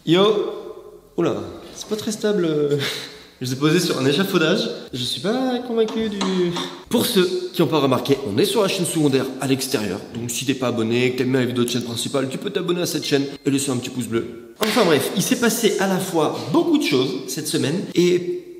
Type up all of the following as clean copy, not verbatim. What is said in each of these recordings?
Yo. Oula, c'est pas très stable. Je les ai posés sur un échafaudage. Je suis pas convaincu du... Pour ceux qui n'ont pas remarqué, on est sur la chaîne secondaire à l'extérieur. Donc si t'es pas abonné, que t'aimes bien la vidéo de chaîne principale, tu peux t'abonner à cette chaîne et laisser un petit pouce bleu. Enfin bref, il s'est passé à la fois beaucoup de choses cette semaine et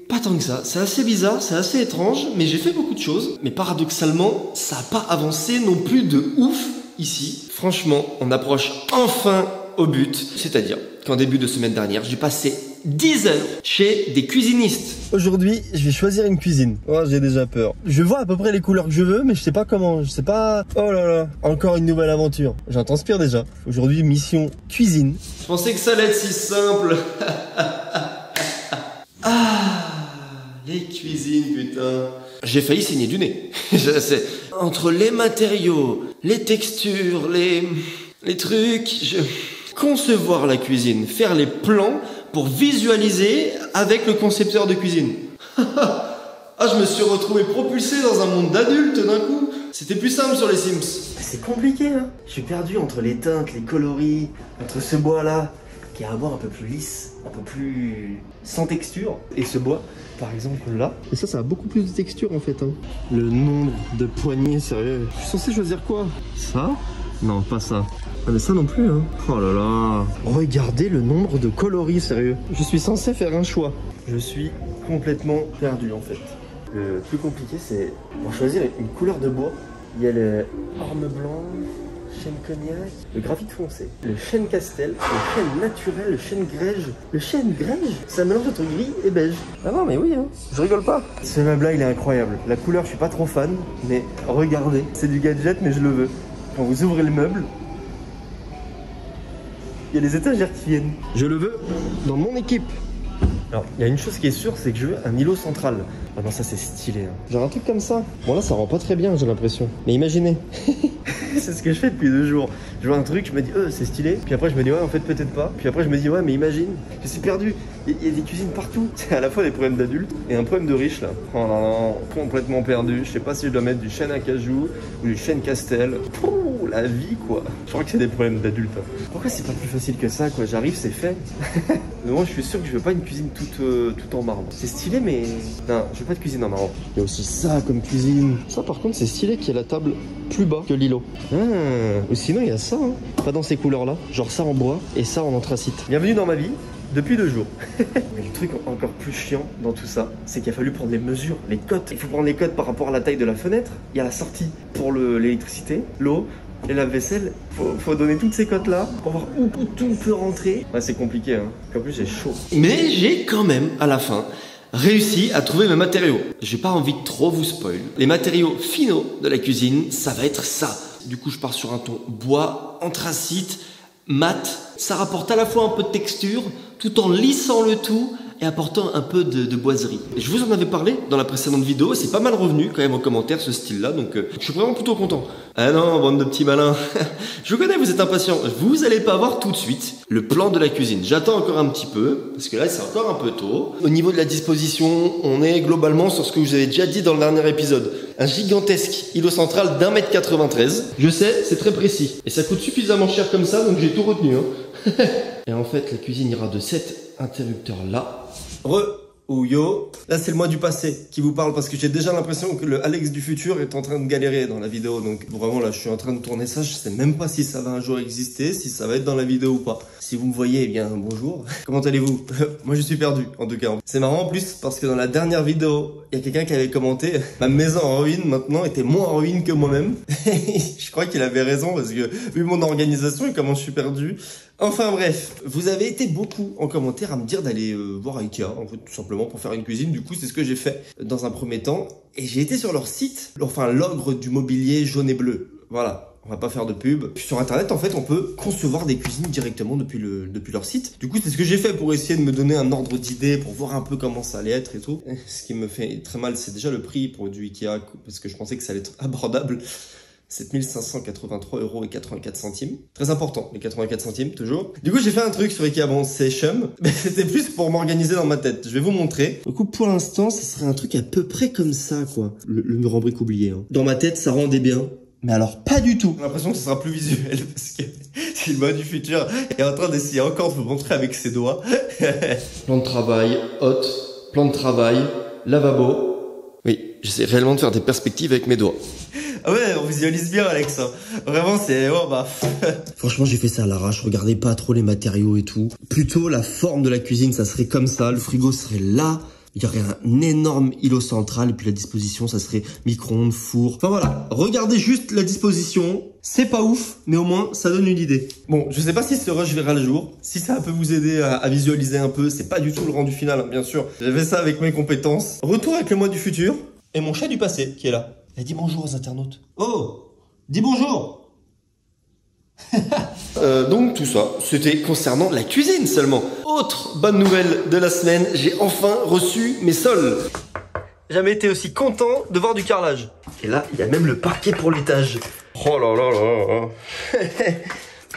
pas tant que ça. C'est assez bizarre, c'est assez étrange, mais j'ai fait beaucoup de choses. Mais paradoxalement, ça n'a pas avancé non plus de ouf ici. Franchement, on approche enfin au but. C'est-à-dire qu'en début de semaine dernière, j'ai passé 10 heures chez des cuisinistes. Aujourd'hui, je vais choisir une cuisine. Oh, j'ai déjà peur. Je vois à peu près les couleurs que je veux, mais je sais pas comment. Je sais pas... Oh là là, encore une nouvelle aventure. J'en transpire déjà. Aujourd'hui, mission cuisine. Je pensais que ça allait être si simple. Les cuisines, putain. J'ai failli saigner du nez. Entre les matériaux, les textures, les trucs... Concevoir la cuisine, faire les plans pour visualiser avec le concepteur de cuisine. Ah, je me suis retrouvé propulsé dans un monde d'adultes d'un coup. C'était plus simple sur les Sims. C'est compliqué, hein. Je suis perdu entre les teintes, les coloris, entre ce bois-là, qui est un bois un peu plus lisse, un peu plus sans texture, et ce bois, par exemple, là. Et ça a beaucoup plus de texture, en fait, hein. Le nombre de poignées, sérieux. Je suis censé choisir quoi? Ça? Non, pas ça. Ah mais ça non plus, hein. Oh là là. Regardez le nombre de coloris, sérieux. Je suis censé faire un choix. Je suis complètement perdu, en fait. Le plus compliqué, c'est pour choisir une couleur de bois. Il y a le orme blanc, chêne cognac, le graphite foncé, le chêne castel, le chêne naturel, le chêne grège. Le chêne grège, c'est un mélange entre gris et beige. Ah non mais oui, hein. Je rigole pas. Ce meuble-là, il est incroyable. La couleur, je suis pas trop fan, mais regardez. C'est du gadget, mais je le veux. Quand vous ouvrez le meuble, il y a les étagères qui viennent. Je le veux dans mon équipe. Alors, il y a une chose qui est sûre, c'est que je veux un îlot central. Ah non, ça c'est stylé. Hein. Genre un truc comme ça. Bon là, ça rend pas très bien, j'ai l'impression. Mais imaginez. C'est ce que je fais depuis 2 jours. Je vois un truc, je me dis, c'est stylé. Puis après, je me dis, ouais, en fait, peut-être pas. Puis après, je me dis, ouais, mais imagine. Je suis perdu. Il y a des cuisines partout. C'est à la fois des problèmes d'adultes et un problème de riches là. Oh non, non, complètement perdu. Je sais pas si je dois mettre du chêne acajou ou du chêne castel. Pouh, la vie quoi. Je crois que c'est des problèmes d'adultes. Pourquoi c'est pas plus facile que ça quoi? J'arrive, c'est fait. Mais moi, je suis sûr que je veux pas une cuisine toute en marbre. C'est stylé, mais non, je veux pas de cuisine en marbre. Il y a aussi ça comme cuisine. Ça, par contre, c'est stylé qu'il y ait la table plus bas que l'îlot. Ou sinon, il y a ça, hein. Pas dans ces couleurs-là. Genre ça en bois et ça en anthracite. Bienvenue dans ma vie. Depuis 2 jours. Mais le truc encore plus chiant dans tout ça, c'est qu'il a fallu prendre les mesures, les cotes. Il faut prendre les cotes par rapport à la taille de la fenêtre. Il y a la sortie pour l'électricité, l'eau et la vaisselle. Faut donner toutes ces cotes là pour voir où tout peut rentrer. Ouais, c'est compliqué, hein. En plus, j'ai chaud. Mais j'ai quand même, à la fin, réussi à trouver mes matériaux. J'ai pas envie de trop vous spoil. Les matériaux finaux de la cuisine, ça va être ça. Du coup, je pars sur un ton bois, anthracite, mat. Ça rapporte à la fois un peu de texture, tout en lissant le tout et apportant un peu de boiserie. Et je vous en avais parlé dans la précédente vidéo, c'est pas mal revenu quand même en commentaire ce style-là, donc je suis vraiment plutôt content. Ah non, bande de petits malins. Je vous connais, vous êtes impatients. Vous allez pas voir tout de suite le plan de la cuisine. J'attends encore un petit peu, parce que là c'est encore un peu tôt. Au niveau de la disposition, on est globalement sur ce que je vous avais déjà dit dans le dernier épisode. Un gigantesque îlot central d'1,93 m. Je sais, c'est très précis. Et ça coûte suffisamment cher comme ça, donc j'ai tout retenu. Hein. Et en fait, la cuisine ira de cet interrupteur là. Ou yo, là c'est le moi du passé qui vous parle parce que j'ai déjà l'impression que le Alex du futur est en train de galérer dans la vidéo. Donc vraiment là je suis en train de tourner ça, je sais même pas si ça va un jour exister, si ça va être dans la vidéo ou pas. Si vous me voyez, eh bien bonjour. Comment allez-vous? Moi je suis perdu en tout cas. C'est marrant en plus parce que dans la dernière vidéo, il y a quelqu'un qui avait commenté ma maison en ruine maintenant était moins en ruine que moi-même. Je crois qu'il avait raison parce que vu mon organisation et comment je suis perdu. Enfin bref, vous avez été beaucoup en commentaire à me dire d'aller voir Ikea, en fait, tout simplement pour faire une cuisine. Du coup, c'est ce que j'ai fait dans un premier temps. Et j'ai été sur leur site, enfin l'ogre du mobilier jaune et bleu. Voilà, on va pas faire de pub. Puis sur internet, en fait, on peut concevoir des cuisines directement depuis leur site. Du coup, c'est ce que j'ai fait pour essayer de me donner un ordre d'idée, pour voir un peu comment ça allait être et tout. Ce qui me fait très mal, c'est déjà le prix pour du Ikea, parce que je pensais que ça allait être abordable. 7 583,84 €. Très important, les 84 centimes, toujours. Du coup, j'ai fait un truc sur Ikea. Bon, c'est chum, mais c'était plus pour m'organiser dans ma tête. Je vais vous montrer. Du coup, pour l'instant, ça serait un truc à peu près comme ça, quoi. Le mur en brique oublié. Hein. Dans ma tête, ça rendait bien. Mais alors pas du tout. J'ai l'impression que ce sera plus visuel parce que c'est le moi du futur est en train d'essayer encore de vous montrer avec ses doigts. Plan de travail, hôte, plan de travail, lavabo. Oui, j'essaie réellement de faire des perspectives avec mes doigts. Ah ouais, on visualise bien Alex. Vraiment c'est... Oh bah... Franchement j'ai fait ça à l'arrache, regardez pas trop les matériaux et tout. Plutôt la forme de la cuisine, ça serait comme ça, le frigo serait là. Il y aurait un énorme îlot central et puis la disposition, ça serait micro-ondes, four. Enfin voilà, regardez juste la disposition. C'est pas ouf, mais au moins, ça donne une idée. Bon, je sais pas si ce rush verra le jour. Si ça peut vous aider à visualiser un peu, c'est pas du tout le rendu final, hein, bien sûr. J'avais ça avec mes compétences. Retour avec le moi du futur et mon chat du passé qui est là. Elle dit bonjour aux internautes. Oh, dis bonjour. Donc tout ça, c'était concernant la cuisine seulement. Autre bonne nouvelle de la semaine, j'ai enfin reçu mes sols. Jamais été aussi content de voir du carrelage. Et là, il y a même le parquet pour l'étage. Oh là là là là.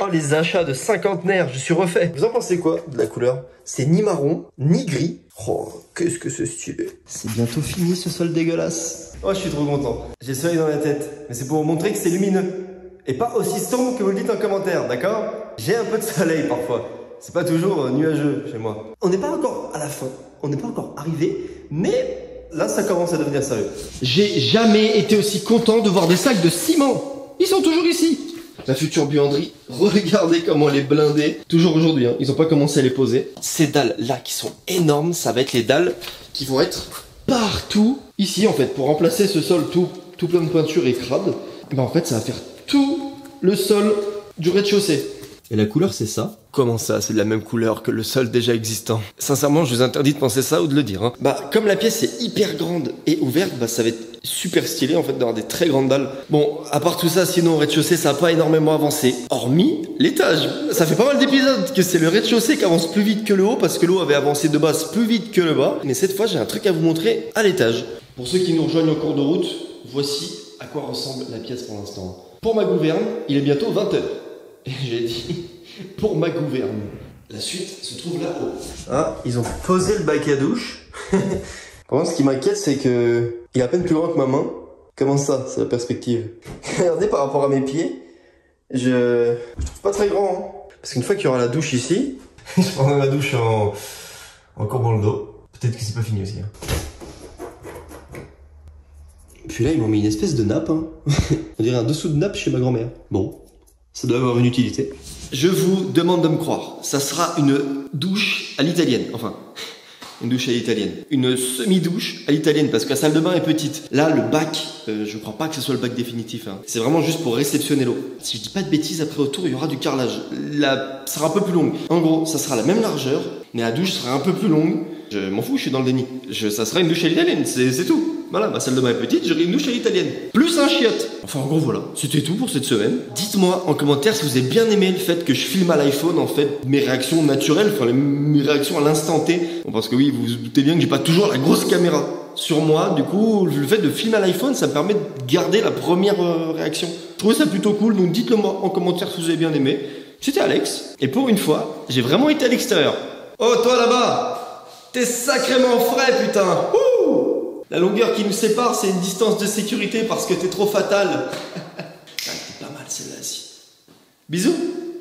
Oh les achats de cinquantenaire, je suis refait. Vous en pensez quoi de la couleur? C'est ni marron, ni gris. Oh, qu'est-ce que c'est stylé. C'est bientôt fini ce sol dégueulasse. Oh, je suis trop content. J'ai le soleil dans la tête, mais c'est pour vous montrer que c'est lumineux. Et pas aussi sombre que vous le dites en commentaire, d'accord? J'ai un peu de soleil parfois. C'est pas toujours nuageux chez moi. On n'est pas encore à la fin. On n'est pas encore arrivé. Mais là, ça commence à devenir sérieux. J'ai jamais été aussi content de voir des sacs de ciment. Ils sont toujours ici. La future buanderie, regardez comment elle est blindée. Toujours aujourd'hui, hein. Ils ont pas commencé à les poser. Ces dalles-là qui sont énormes, ça va être les dalles qui vont être partout. Ici, en fait, pour remplacer ce sol tout plein de peinture et crade. Ben, en fait, ça va faire tout le sol du rez-de-chaussée. Et la couleur, c'est ça. Comment ça, c'est de la même couleur que le sol déjà existant? Sincèrement, je vous interdis de penser ça ou de le dire. Hein. Bah, comme la pièce est hyper grande et ouverte, bah, ça va être super stylé en fait d'avoir des très grandes dalles. Bon, à part tout ça, sinon au rez-de-chaussée, ça n'a pas énormément avancé. Hormis l'étage. Ça fait pas mal d'épisodes que c'est le rez-de-chaussée qui avance plus vite que le haut parce que le haut avait avancé de base plus vite que le bas. Mais cette fois, j'ai un truc à vous montrer à l'étage. Pour ceux qui nous rejoignent en cours de route, voici à quoi ressemble la pièce pour l'instant. Pour ma gouverne, il est bientôt 20h. Et j'ai dit, pour ma gouverne. La suite se trouve là-haut. Ah, ils ont posé le bac à douche. Par contre, ce qui m'inquiète, c'est que il est à peine plus grand que ma main. Comment ça, c'est la perspective? Regardez par rapport à mes pieds, je trouve pas très grand. Hein. Parce qu'une fois qu'il y aura la douche ici, je prendrai ma douche en courbant le dos. Peut-être que c'est pas fini aussi. Hein. Puis là, ils m'ont mis une espèce de nappe. Hein. On dirait un dessous de nappe chez ma grand-mère. Bon, ça doit avoir une utilité. Je vous demande de me croire. Ça sera une douche à l'italienne. Enfin, une douche à l'italienne. Une semi-douche à l'italienne parce que la salle de bain est petite. Là, le bac, je crois pas que ce soit le bac définitif. Hein. C'est vraiment juste pour réceptionner l'eau. Si je dis pas de bêtises, après autour, il y aura du carrelage. La sera un peu plus longue. En gros, ça sera la même largeur, mais la douche sera un peu plus longue. Je m'en fous, je suis dans le déni. Ça sera une douche à l'italienne, c'est tout. Voilà, ma salle de bain est petite, j'aurai une douche à l'italienne. Plus un chiotte. Enfin, en gros, voilà. C'était tout pour cette semaine. Dites-moi en commentaire si vous avez bien aimé le fait que je filme à l'iPhone, en fait, mes réactions naturelles, enfin, mes réactions à l'instant T. Bon, parce que oui, vous vous doutez bien que j'ai pas toujours la grosse caméra sur moi. Du coup, le fait de filmer à l'iPhone, ça me permet de garder la première réaction. Je trouvais ça plutôt cool, donc dites-le moi en commentaire si vous avez bien aimé. C'était Alex. Et pour une fois, j'ai vraiment été à l'extérieur. Oh, toi là-bas! T'es sacrément frais, putain! Ouh! La longueur qui nous sépare, c'est une distance de sécurité parce que t'es trop fatal. Ah, t'es pas mal celle-là, si. Bisous!